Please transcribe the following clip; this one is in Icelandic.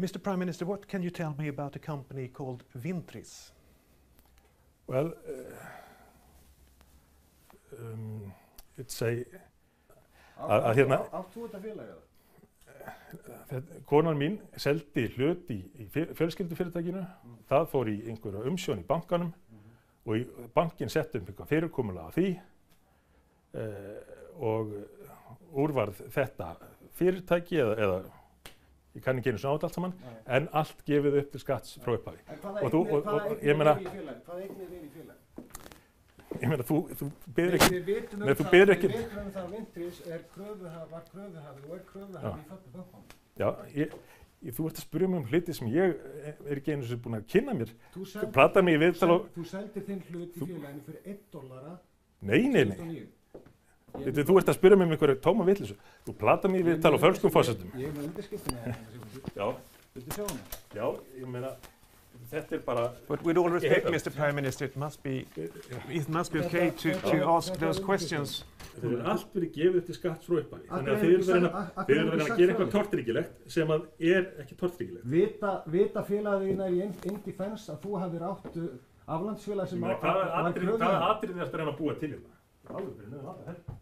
Mr. Prime Minister, what can you tell me about a company called Vintris? Well, it's a... Átt þú þetta félagið? Konan mín seldi hlut í fjölskyldufyrirtækinu, það fór í einhverja umsjón í bankanum og bankin setti eitthvað fyrirkomulag af því og úrvarð þetta fyrirtæki eða ég kann ekki einu svona át allt saman, en allt gefið upp til skatts frá upphafi. Hvaða eignir er í félagi? Ég meina, þú biður ekki... Við vitum það að Vintris var kröfuhafi og kröfuhafi í Fögnu bankanum. Já, þú ert að spyrja mig hluti sem ég ekki einu sem búin að kynna mér. Plata mig í viðtal og... Þú seldir þinn hlut í félaginu fyrir $1 Nei. Þú ert að spyrja mig einhverju tóma vitleysu. Þú plata mig í viðtal á fölskum forsetum. Ég er með undirskriftinu. Já. Viltu sjá hana? Já, ég meina... Þetta bara... But with all respect, Mr. Prime Minister, it must be okay to ask those questions. Það allt verið gefið upp til skatt frá upphafi. Þannig að þið eru verið að gera eitthvað tortryggilegt sem að ekki tortryggilegt. Vita félagina í Indifens að þú hafðir áttu aflandsfélag sem... Hvaða atriði ertu að reyna að búa til hérna? Alveg verið nefnir þetta.